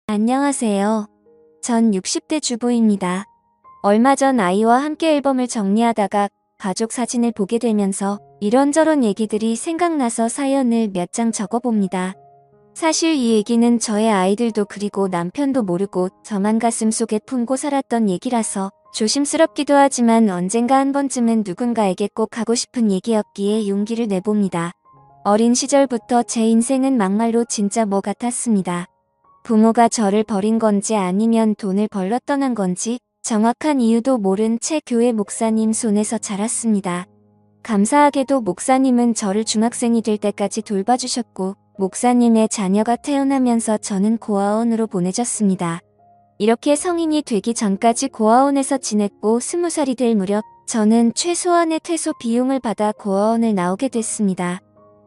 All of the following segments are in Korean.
안녕하세요. 전 60대 주부입니다. 얼마 전 아이와 함께 앨범을 정리하다가 가족 사진을 보게 되면서 이런저런 얘기들이 생각나서 사연을 몇 장 적어봅니다. 사실 이 얘기는 저의 아이들도 그리고 남편도 모르고 저만 가슴속에 품고 살았던 얘기라서 조심스럽기도 하지만 언젠가 한 번쯤은 누군가에게 꼭 하고 싶은 얘기였기에 용기를 내봅니다. 어린 시절부터 제 인생은 막말로 진짜 뭐 같았습니다. 부모가 저를 버린 건지 아니면 돈을 벌러 떠난 건지 정확한 이유도 모른 채 교회 목사님 손에서 자랐습니다. 감사하게도 목사님은 저를 중학생이 될 때까지 돌봐주셨고 목사님의 자녀가 태어나면서 저는 고아원으로 보내졌습니다. 이렇게 성인이 되기 전까지 고아원에서 지냈고 20살이 될 무렵 저는 최소한의 퇴소 비용을 받아 고아원을 나오게 됐습니다.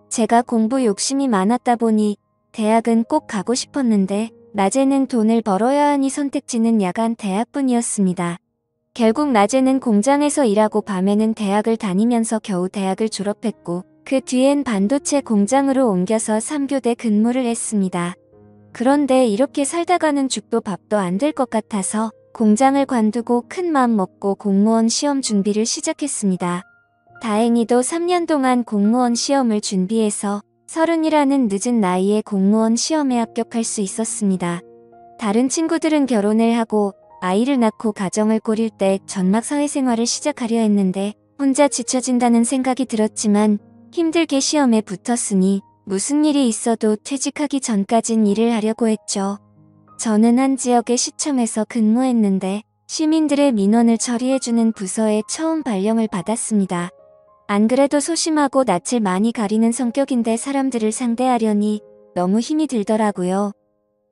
제가 공부 욕심이 많았다 보니 대학은 꼭 가고 싶었는데 낮에는 돈을 벌어야 하니 선택지는 야간 대학뿐이었습니다. 결국 낮에는 공장에서 일하고 밤에는 대학을 다니면서 겨우 대학을 졸업했고 그 뒤엔 반도체 공장으로 옮겨서 3교대 근무를 했습니다. 그런데 이렇게 살다가는 죽도 밥도 안 될 것 같아서 공장을 관두고 큰 마음 먹고 공무원 시험 준비를 시작했습니다. 다행히도 3년 동안 공무원 시험을 준비해서 30이라는 늦은 나이에 공무원 시험에 합격할 수 있었습니다. 다른 친구들은 결혼을 하고 아이를 낳고 가정을 꾸릴 때 전막 사회생활을 시작하려 했는데 혼자 지쳐진다는 생각이 들었지만 힘들게 시험에 붙었으니 무슨 일이 있어도 퇴직하기 전까진 일을 하려고 했죠. 저는 한 지역의 시청에서 근무했는데 시민들의 민원을 처리해주는 부서에 처음 발령을 받았습니다. 안 그래도 소심하고 낯을 많이 가리는 성격인데 사람들을 상대하려니 너무 힘이 들더라고요.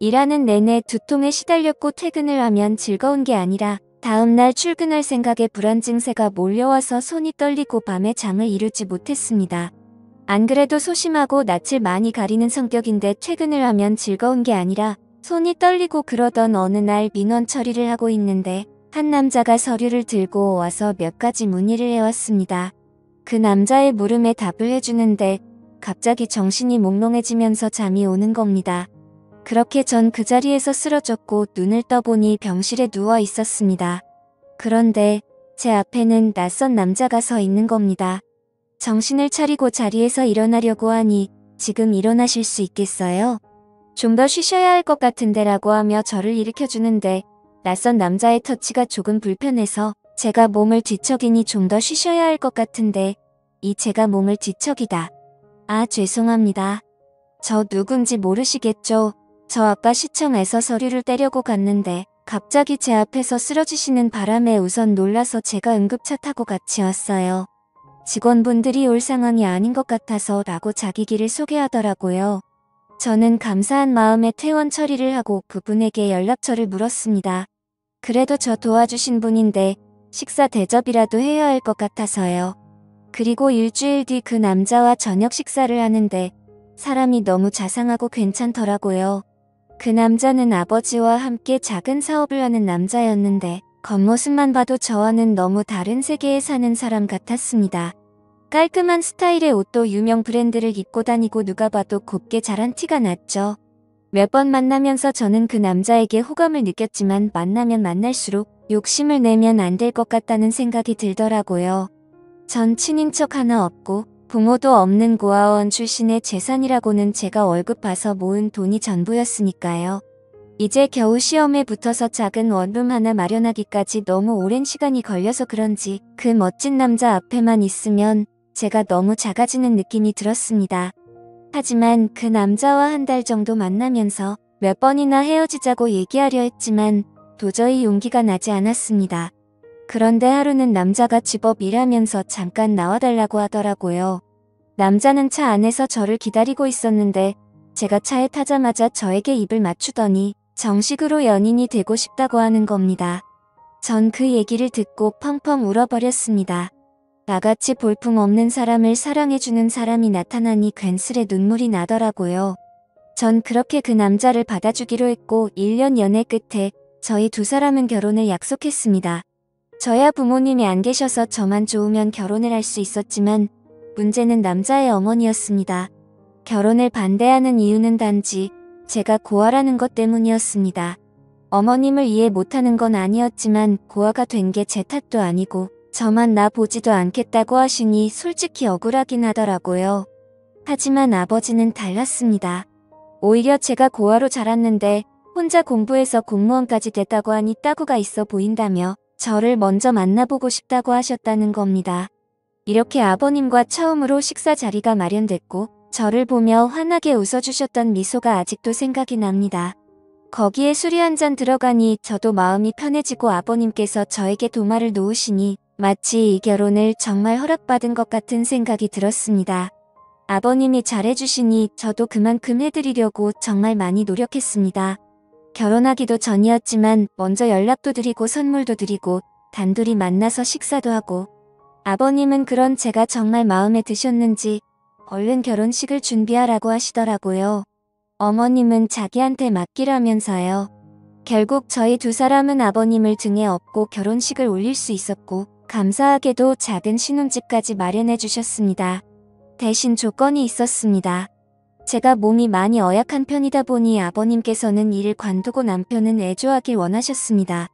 일하는 내내 두통에 시달렸고 퇴근을 하면 즐거운 게 아니라 다음날 출근할 생각에 불안 증세가 몰려와서 손이 떨리고 밤에 잠을 이루지 못했습니다. 안 그래도 소심하고 낯을 많이 가리는 성격인데 퇴근을 하면 즐거운 게 아니라 손이 떨리고 그러던 어느 날 민원 처리를 하고 있는데 한 남자가 서류를 들고 와서 몇 가지 문의를 해왔습니다. 그 남자의 물음에 답을 해주는데 갑자기 정신이 몽롱해지면서 잠이 오는 겁니다. 그렇게 전 그 자리에서 쓰러졌고 눈을 떠보니 병실에 누워 있었습니다. 그런데 제 앞에는 낯선 남자가 서 있는 겁니다. 정신을 차리고 자리에서 일어나려고 하니 지금 일어나실 수 있겠어요? 좀 더 쉬셔야 할 것 같은데 라고 하며 저를 일으켜주는데 낯선 남자의 터치가 조금 불편해서 제가 몸을 뒤척이니 좀 더 쉬셔야 할 것 같은데 제가 몸을 뒤척이다. 아, 죄송합니다. 저 누군지 모르시겠죠? 저 아까 시청에서 서류를 떼려고 갔는데 갑자기 제 앞에서 쓰러지시는 바람에 우선 놀라서 제가 응급차 타고 같이 왔어요. 직원분들이 올 상황이 아닌 것 같아서 라고 자기 길을 소개하더라고요. 저는 감사한 마음에 퇴원 처리를 하고 그분에게 연락처를 물었습니다. 그래도 저 도와주신 분인데 식사 대접이라도 해야 할 것 같아서요. 그리고 일주일 뒤 그 남자와 저녁 식사를 하는데 사람이 너무 자상하고 괜찮더라고요. 그 남자는 아버지와 함께 작은 사업을 하는 남자였는데 겉모습만 봐도 저와는 너무 다른 세계에 사는 사람 같았습니다. 깔끔한 스타일의 옷도 유명 브랜드를 입고 다니고 누가 봐도 곱게 자란 티가 났죠. 몇 번 만나면서 저는 그 남자에게 호감을 느꼈지만 만나면 만날수록 욕심을 내면 안 될 것 같다는 생각이 들더라고요. 전 친인척 하나 없고 부모도 없는 고아원 출신의 재산이라고는 제가 월급 봐서 모은 돈이 전부였으니까요. 이제 겨우 시험에 붙어서 작은 원룸 하나 마련하기까지 너무 오랜 시간이 걸려서 그런지 그 멋진 남자 앞에만 있으면 제가 너무 작아지는 느낌이 들었습니다. 하지만 그 남자와 한 달 정도 만나면서 몇 번이나 헤어지자고 얘기하려 했지만 도저히 용기가 나지 않았습니다. 그런데 하루는 남자가 집업 일하면서 잠깐 나와달라고 하더라고요. 남자는 차 안에서 저를 기다리고 있었는데 제가 차에 타자마자 저에게 입을 맞추더니 정식으로 연인이 되고 싶다고 하는 겁니다. 전 그 얘기를 듣고 펑펑 울어버렸습니다. 나같이 볼품없는 사람을 사랑해주는 사람이 나타나니 괜스레 눈물이 나더라고요. 전 그렇게 그 남자를 받아주기로 했고 1년 연애 끝에 저희 두 사람은 결혼을 약속했습니다. 저야 부모님이 안 계셔서 저만 좋으면 결혼을 할 수 있었지만 문제는 남자의 어머니였습니다. 결혼을 반대하는 이유는 단지 제가 고아라는 것 때문이었습니다. 어머님을 이해 못하는 건 아니었지만 고아가 된 게 제 탓도 아니고 저만 나 보지도 않겠다고 하시니 솔직히 억울하긴 하더라고요. 하지만 아버지는 달랐습니다. 오히려 제가 고아로 자랐는데 혼자 공부해서 공무원까지 됐다고 하니 따구가 있어 보인다며 저를 먼저 만나보고 싶다고 하셨다는 겁니다. 이렇게 아버님과 처음으로 식사 자리가 마련됐고 저를 보며 환하게 웃어주셨던 미소가 아직도 생각이 납니다. 거기에 술이 한 잔 들어가니 저도 마음이 편해지고 아버님께서 저에게 도마를 놓으시니 마치 이 결혼을 정말 허락받은 것 같은 생각이 들었습니다. 아버님이 잘해주시니 저도 그만큼 해드리려고 정말 많이 노력했습니다. 결혼하기도 전이었지만 먼저 연락도 드리고 선물도 드리고 단둘이 만나서 식사도 하고 아버님은 그런 제가 정말 마음에 드셨는지 얼른 결혼식을 준비하라고 하시더라고요. 어머님은 자기한테 맡기라면서요. 결국 저희 두 사람은 아버님을 등에 업고 결혼식을 올릴 수 있었고 감사하게도 작은 신혼집까지 마련해 주셨습니다. 대신 조건이 있었습니다. 제가 몸이 많이 어약한 편이다 보니 아버님께서는 일을 관두고 남편은 애조하길 원하셨습니다.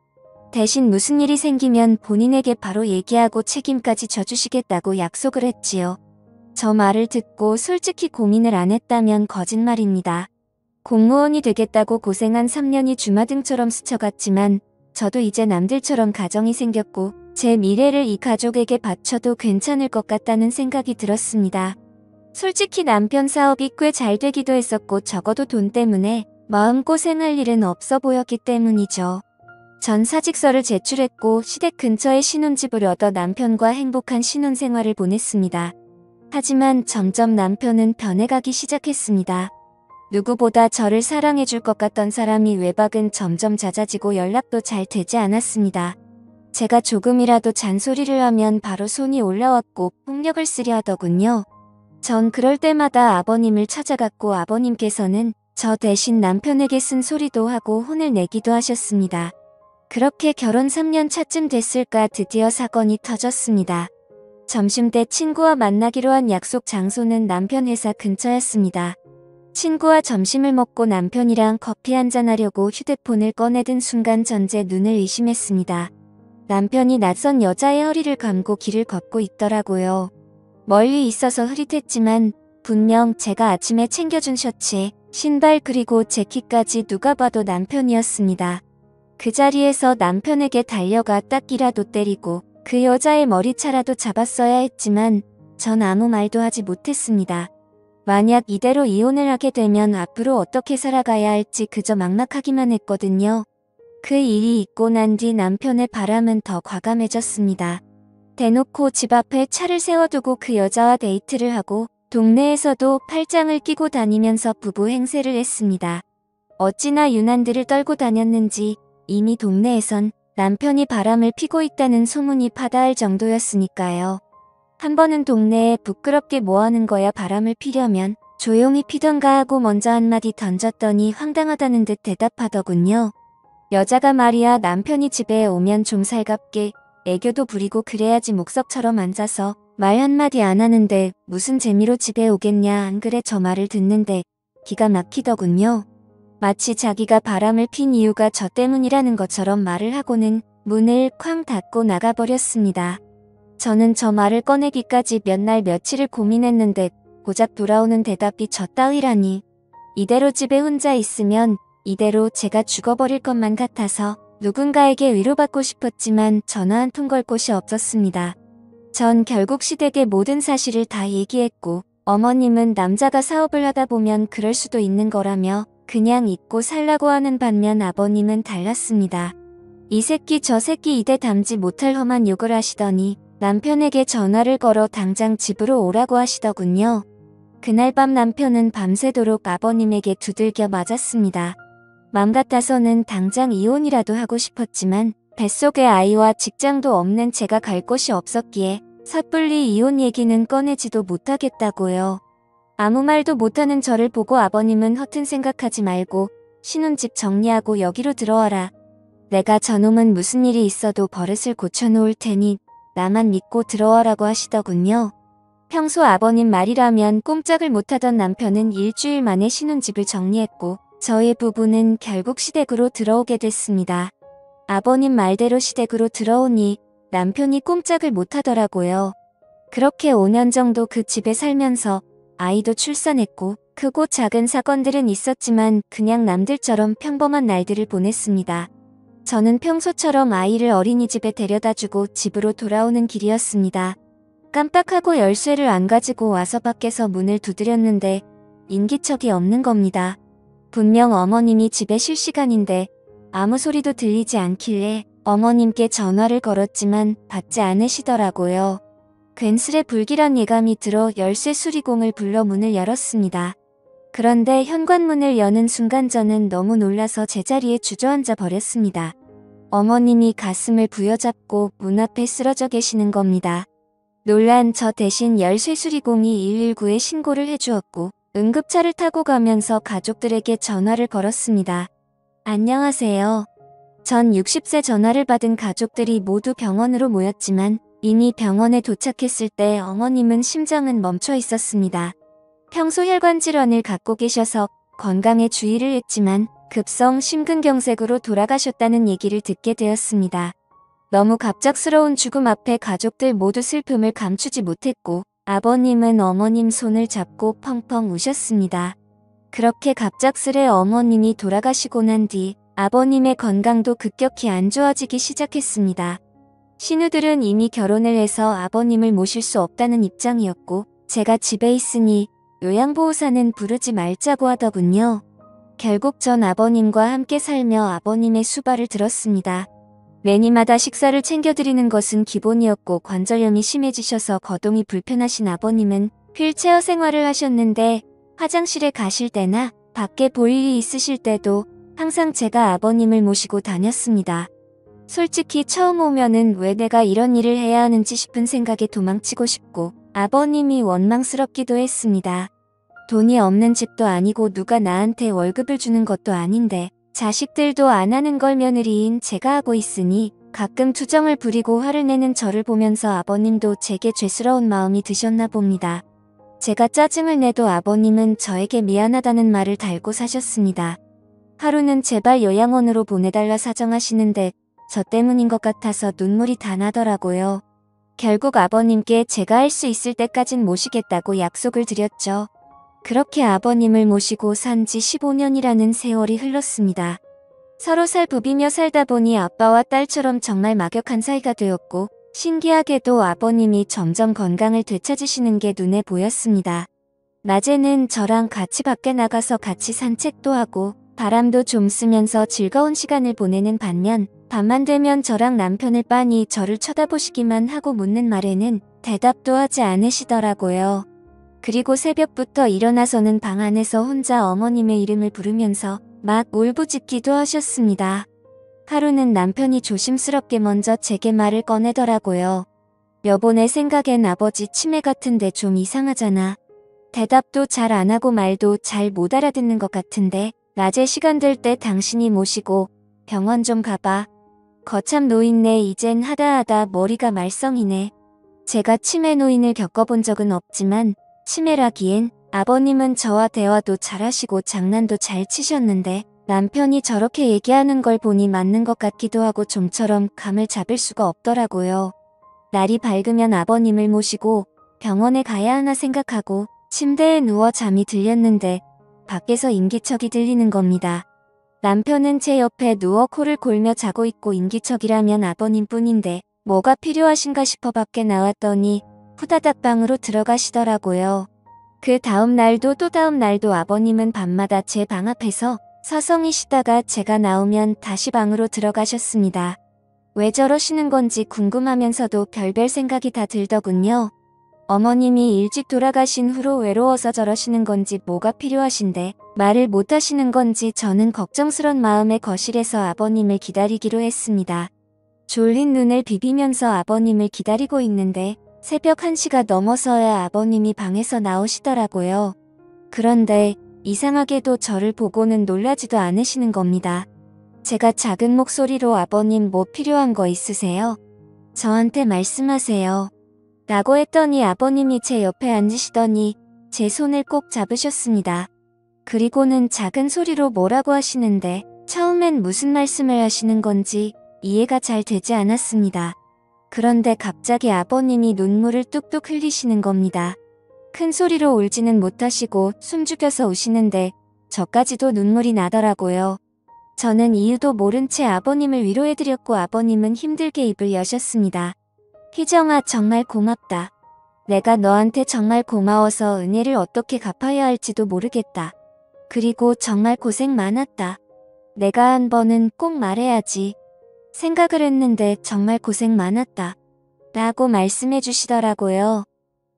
대신 무슨 일이 생기면 본인에게 바로 얘기하고 책임까지 져주시겠다고 약속을 했지요. 저 말을 듣고 솔직히 고민을 안 했다면 거짓말입니다. 공무원이 되겠다고 고생한 3년이 주마등처럼 스쳐갔지만 저도 이제 남들처럼 가정이 생겼고 제 미래를 이 가족에게 바쳐도 괜찮을 것 같다는 생각이 들었습니다. 솔직히 남편 사업이 꽤 잘 되기도 했었고 적어도 돈 때문에 마음고생할 일은 없어 보였기 때문이죠. 전 사직서를 제출했고 시댁 근처에 신혼집을 얻어 남편과 행복한 신혼생활을 보냈습니다. 하지만 점점 남편은 변해가기 시작했습니다. 누구보다 저를 사랑해줄 것 같던 사람이 외박은 점점 잦아지고 연락도 잘 되지 않았습니다. 제가 조금이라도 잔소리를 하면 바로 손이 올라왔고 폭력을 쓰려 하더군요. 전 그럴 때마다 아버님을 찾아갔고 아버님께서는 저 대신 남편에게 쓴소리도 하고 혼을 내기도 하셨습니다. 그렇게 결혼 3년 차쯤 됐을까 드디어 사건이 터졌습니다. 점심때 친구와 만나기로 한 약속 장소는 남편 회사 근처였습니다. 친구와 점심을 먹고 남편이랑 커피 한잔 하려고 휴대폰을 꺼내든 순간 전 제 눈을 의심했습니다. 남편이 낯선 여자의 허리를 감고 길을 걷고 있더라고요. 멀리 있어서 흐릿했지만 분명 제가 아침에 챙겨준 셔츠에 신발 그리고 재킷까지 누가 봐도 남편이었습니다. 그 자리에서 남편에게 달려가 딱이라도 때리고 그 여자의 머리차라도 잡았어야 했지만 전 아무 말도 하지 못했습니다. 만약 이대로 이혼을 하게 되면 앞으로 어떻게 살아가야 할지 그저 막막하기만 했거든요. 그 일이 있고 난 뒤 남편의 바람은 더 과감해졌습니다. 대놓고 집 앞에 차를 세워두고 그 여자와 데이트를 하고 동네에서도 팔짱을 끼고 다니면서 부부 행세를 했습니다. 어찌나 유난들을 떨고 다녔는지 이미 동네에선 남편이 바람을 피고 있다는 소문이 파다할 정도였으니까요. 한 번은 동네에 부끄럽게 뭐하는 거야 바람을 피려면 조용히 피던가 하고 먼저 한마디 던졌더니 황당하다는 듯 대답하더군요. 여자가 말이야 남편이 집에 오면 좀 살갑게 애교도 부리고 그래야지 목석처럼 앉아서 말 한마디 안 하는데 무슨 재미로 집에 오겠냐 안 그래 저 말을 듣는데 기가 막히더군요. 마치 자기가 바람을 핀 이유가 저 때문이라는 것처럼 말을 하고는 문을 쾅 닫고 나가버렸습니다. 저는 저 말을 꺼내기까지 몇 날 며칠을 고민했는데 고작 돌아오는 대답이 저 따위라니. 이대로 집에 혼자 있으면 이대로 제가 죽어버릴 것만 같아서 누군가에게 위로받고 싶었지만 전화 한 통 걸 곳이 없었습니다. 전 결국 시댁에 모든 사실을 다 얘기했고 어머님은 남자가 사업을 하다 보면 그럴 수도 있는 거라며 그냥 잊고 살라고 하는 반면 아버님은 달랐습니다. 이 새끼 저 새끼 입에 담지 못할 험한 욕을 하시더니 남편에게 전화를 걸어 당장 집으로 오라고 하시더군요. 그날 밤 남편은 밤새도록 아버님에게 두들겨 맞았습니다. 맘 같아서는 당장 이혼이라도 하고 싶었지만 뱃속에 아이와 직장도 없는 제가 갈 곳이 없었기에 섣불리 이혼 얘기는 꺼내지도 못하겠다고요. 아무 말도 못하는 저를 보고 아버님은 허튼 생각하지 말고 신혼집 정리하고 여기로 들어와라. 내가 저놈은 무슨 일이 있어도 버릇을 고쳐놓을 테니 나만 믿고 들어와라고 하시더군요. 평소 아버님 말이라면 꼼짝을 못하던 남편은 일주일 만에 신혼집을 정리했고 저희 부부는 결국 시댁으로 들어오게 됐습니다. 아버님 말대로 시댁으로 들어오니 남편이 꼼짝을 못하더라고요. 그렇게 5년 정도 그 집에 살면서 아이도 출산했고 크고 작은 사건들은 있었지만 그냥 남들처럼 평범한 날들을 보냈습니다. 저는 평소처럼 아이를 어린이집에 데려다주고 집으로 돌아오는 길이었습니다. 깜빡하고 열쇠를 안 가지고 와서 밖에서 문을 두드렸는데 인기척이 없는 겁니다. 분명 어머님이 집에 쉴 시간인데 아무 소리도 들리지 않길래 어머님께 전화를 걸었지만 받지 않으시더라고요. 괜스레 불길한 예감이 들어 열쇠 수리공을 불러 문을 열었습니다. 그런데 현관문을 여는 순간 저는 너무 놀라서 제자리에 주저앉아 버렸습니다. 어머님이 가슴을 부여잡고 문 앞에 쓰러져 계시는 겁니다. 놀란 저 대신 열쇠 수리공이 119에 신고를 해주었고 응급차를 타고 가면서 가족들에게 전화를 걸었습니다. 안녕하세요. 전 60세 전화를 받은 가족들이 모두 병원으로 모였지만 이미 병원에 도착했을 때 어머님은 심장은 멈춰 있었습니다. 평소 혈관 질환을 갖고 계셔서 건강에 주의를 했지만 급성 심근경색으로 돌아가셨다는 얘기를 듣게 되었습니다. 너무 갑작스러운 죽음 앞에 가족들 모두 슬픔을 감추지 못했고 아버님은 어머님 손을 잡고 펑펑 우셨습니다. 그렇게 갑작스레 어머님이 돌아가시고 난 뒤 아버님의 건강도 급격히 안 좋아지기 시작했습니다. 신우들은 이미 결혼을 해서 아버님을 모실 수 없다는 입장이었고 제가 집에 있으니 요양보호사는 부르지 말자고 하더군요. 결국 전 아버님과 함께 살며 아버님의 수발을 들었습니다. 매니마다 식사를 챙겨드리는 것은 기본이었고 관절염이 심해지셔서 거동이 불편하신 아버님은 휠체어 생활을 하셨는데 화장실에 가실 때나 밖에 볼 일이 있으실 때도 항상 제가 아버님을 모시고 다녔습니다. 솔직히 처음 오면은 왜 내가 이런 일을 해야 하는지 싶은 생각에 도망치고 싶고 아버님이 원망스럽기도 했습니다. 돈이 없는 집도 아니고 누가 나한테 월급을 주는 것도 아닌데 자식들도 안 하는 걸 며느리인 제가 하고 있으니 가끔 투정을 부리고 화를 내는 저를 보면서 아버님도 제게 죄스러운 마음이 드셨나 봅니다. 제가 짜증을 내도 아버님은 저에게 미안하다는 말을 달고 사셨습니다. 하루는 제발 요양원으로 보내달라 사정하시는데 저 때문인 것 같아서 눈물이 다 나더라고요. 결국 아버님께 제가 할 수 있을 때까진 모시겠다고 약속을 드렸죠. 그렇게 아버님을 모시고 산 지 15년이라는 세월이 흘렀습니다. 서로 살 부비며 살다 보니 아빠와 딸처럼 정말 막역한 사이가 되었고 신기하게도 아버님이 점점 건강을 되찾으시는 게 눈에 보였습니다. 낮에는 저랑 같이 밖에 나가서 같이 산책도 하고 바람도 좀 쐬면서 즐거운 시간을 보내는 반면 밤만 되면 저랑 남편을 빤히 저를 쳐다보시기만 하고 묻는 말에는 대답도 하지 않으시더라고요. 그리고 새벽부터 일어나서는 방 안에서 혼자 어머님의 이름을 부르면서 막 울부짖기도 하셨습니다. 하루는 남편이 조심스럽게 먼저 제게 말을 꺼내더라고요. 여보, 내 생각엔 아버지 치매 같은데 좀 이상하잖아. 대답도 잘 안 하고 말도 잘 못 알아듣는 것 같은데 낮에 시간 될 때 당신이 모시고 병원 좀 가봐. 거참 노인네, 이젠 하다 머리가 말썽이네. 제가 치매 노인을 겪어본 적은 없지만 치매라기엔 아버님은 저와 대화도 잘하시고 장난도 잘 치셨는데 남편이 저렇게 얘기하는 걸 보니 맞는 것 같기도 하고 좀처럼 감을 잡을 수가 없더라고요. 날이 밝으면 아버님을 모시고 병원에 가야 하나 생각하고 침대에 누워 잠이 들렸는데 밖에서 인기척이 들리는 겁니다. 남편은 제 옆에 누워 코를 골며 자고 있고 인기척이라면 아버님뿐인데 뭐가 필요하신가 싶어 밖에 나왔더니 후다닥 방으로 들어가시더라고요. 그 다음 날도 또 다음 날도 아버님은 밤마다 제 방 앞에서 서성이시다가 제가 나오면 다시 방으로 들어가셨습니다. 왜 저러시는 건지 궁금하면서도 별별 생각이 다 들더군요. 어머님이 일찍 돌아가신 후로 외로워서 저러시는 건지 뭐가 필요하신데 말을 못 하시는 건지 저는 걱정스런 마음에 거실에서 아버님을 기다리기로 했습니다. 졸린 눈을 비비면서 아버님을 기다리고 있는데 새벽 1시가 넘어서야 아버님이 방에서 나오시더라고요. 그런데 이상하게도 저를 보고는 놀라지도 않으시는 겁니다. 제가 작은 목소리로 아버님 뭐 필요한 거 있으세요? 저한테 말씀하세요. 라고 했더니 아버님이 제 옆에 앉으시더니 제 손을 꼭 잡으셨습니다. 그리고는 작은 소리로 뭐라고 하시는데 처음엔 무슨 말씀을 하시는 건지 이해가 잘 되지 않았습니다. 그런데 갑자기 아버님이 눈물을 뚝뚝 흘리시는 겁니다. 큰 소리로 울지는 못하시고 숨죽여서 우시는데 저까지도 눈물이 나더라고요. 저는 이유도 모른 채 아버님을 위로해드렸고 아버님은 힘들게 입을 여셨습니다. 희정아, 정말 고맙다. 내가 너한테 정말 고마워서 은혜를 어떻게 갚아야 할지도 모르겠다. 그리고 정말 고생 많았다. 내가 한 번은 꼭 말해야지 생각을 했는데 정말 고생 많았다. 라고 말씀해 주시더라고요.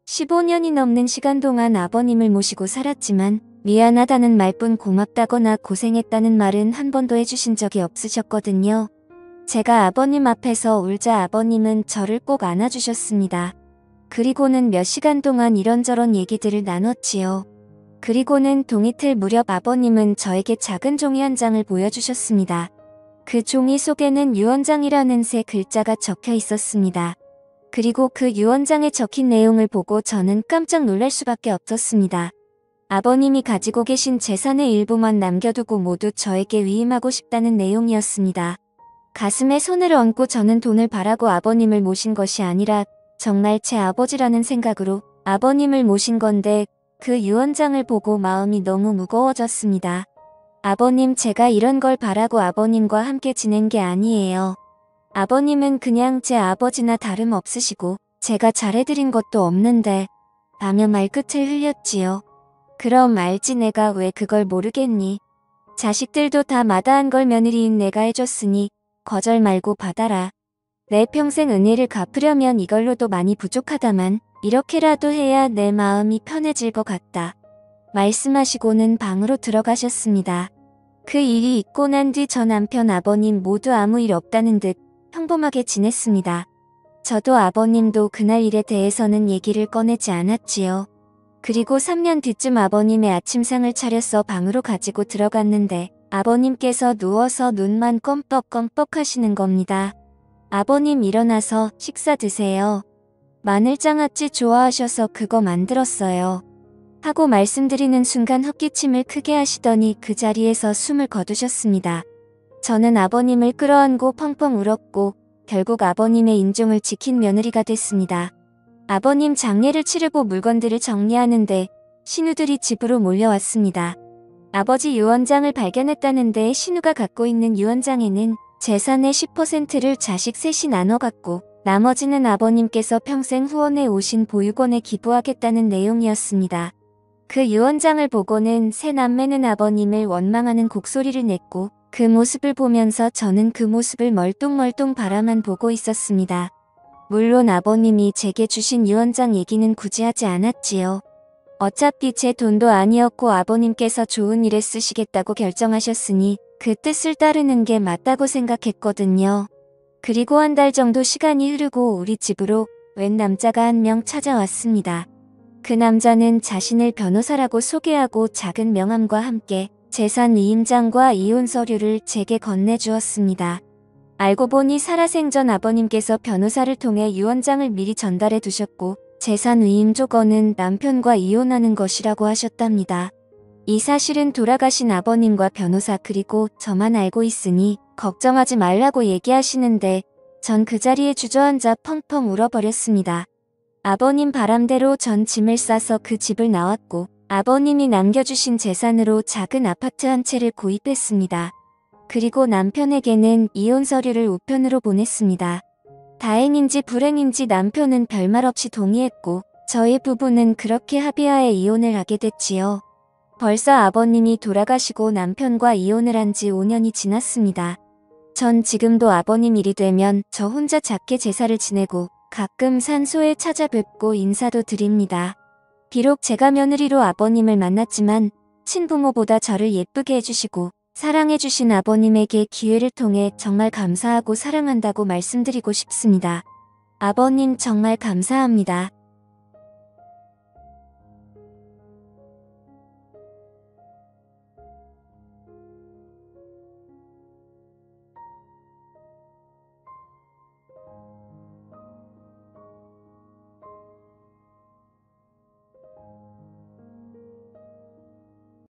15년이 넘는 시간 동안 아버님을 모시고 살았지만 미안하다는 말뿐 고맙다거나 고생했다는 말은 한 번도 해주신 적이 없으셨거든요. 제가 아버님 앞에서 울자 아버님은 저를 꼭 안아주셨습니다. 그리고는 몇 시간 동안 이런저런 얘기들을 나눴지요. 그리고는 동이틀 무렵 아버님은 저에게 작은 종이 한 장을 보여주셨습니다. 그 종이 속에는 유언장이라는 세 글자가 적혀 있었습니다. 그리고 그 유언장에 적힌 내용을 보고 저는 깜짝 놀랄 수밖에 없었습니다. 아버님이 가지고 계신 재산의 일부만 남겨두고 모두 저에게 위임하고 싶다는 내용이었습니다. 가슴에 손을 얹고 저는 돈을 바라고 아버님을 모신 것이 아니라 정말 제 아버지라는 생각으로 아버님을 모신 건데 그 유언장을 보고 마음이 너무 무거워졌습니다. 아버님, 제가 이런 걸 바라고 아버님과 함께 지낸 게 아니에요. 아버님은 그냥 제 아버지나 다름없으시고 제가 잘해드린 것도 없는데 라며 말끝을 흘렸지요. 그럼 알지, 내가 왜 그걸 모르겠니? 자식들도 다 마다한 걸 며느리인 내가 해줬으니 거절 말고 받아라. 내 평생 은혜를 갚으려면 이걸로도 많이 부족하다만 이렇게라도 해야 내 마음이 편해질 것 같다. 말씀하시고는 방으로 들어가셨습니다. 그 일이 있고 난 뒤 저 남편 아버님 모두 아무 일 없다는 듯 평범하게 지냈습니다. 저도 아버님도 그날 일에 대해서는 얘기를 꺼내지 않았지요. 그리고 3년 뒤쯤 아버님의 아침상을 차려서 방으로 가지고 들어갔는데 아버님께서 누워서 눈만 껌뻑껌뻑 하시는 겁니다. 아버님, 일어나서 식사 드세요. 마늘장아찌 좋아하셔서 그거 만들었어요. 하고 말씀드리는 순간 헛기침을 크게 하시더니 그 자리에서 숨을 거두셨습니다. 저는 아버님을 끌어안고 펑펑 울었고 결국 아버님의 인종을 지킨 며느리가 됐습니다. 아버님 장례를 치르고 물건들을 정리하는데 신우들이 집으로 몰려왔습니다. 아버지 유언장을 발견했다는데 신우가 갖고 있는 유언장에는 재산의 10%를 자식 셋이 나눠 갖고 나머지는 아버님께서 평생 후원해 오신 보육원에 기부하겠다는 내용이었습니다. 그 유언장을 보고는 세 남매는 아버님을 원망하는 곡소리를 냈고 그 모습을 보면서 저는 그 모습을 멀뚱멀뚱 바라만 보고 있었습니다. 물론 아버님이 제게 주신 유언장 얘기는 굳이 하지 않았지요. 어차피 제 돈도 아니었고 아버님께서 좋은 일에 쓰시겠다고 결정하셨으니 그 뜻을 따르는 게 맞다고 생각했거든요. 그리고 한 달 정도 시간이 흐르고 우리 집으로 웬 남자가 한 명 찾아왔습니다. 그 남자는 자신을 변호사라고 소개하고 작은 명함과 함께 재산 위임장과 이혼 서류를 제게 건네주었습니다. 알고 보니 살아생전 아버님께서 변호사를 통해 유언장을 미리 전달해 두셨고 재산 위임 조건은 남편과 이혼하는 것이라고 하셨답니다. 이 사실은 돌아가신 아버님과 변호사 그리고 저만 알고 있으니 걱정하지 말라고 얘기하시는데 전 그 자리에 주저앉아 펑펑 울어버렸습니다. 아버님 바람대로 전 짐을 싸서 그 집을 나왔고 아버님이 남겨주신 재산으로 작은 아파트 한 채를 구입했습니다. 그리고 남편에게는 이혼 서류를 우편으로 보냈습니다. 다행인지 불행인지 남편은 별말 없이 동의했고 저희 부부는 그렇게 합의하에 이혼을 하게 됐지요. 벌써 아버님이 돌아가시고 남편과 이혼을 한 지 5년이 지났습니다. 전 지금도 아버님 일이 되면 저 혼자 작게 제사를 지내고 가끔 산소에 찾아뵙고 인사도 드립니다. 비록 제가 며느리로 아버님을 만났지만 친부모보다 저를 예쁘게 해주시고 사랑해주신 아버님에게 기회를 통해 정말 감사하고 사랑한다고 말씀드리고 싶습니다. 아버님 정말 감사합니다.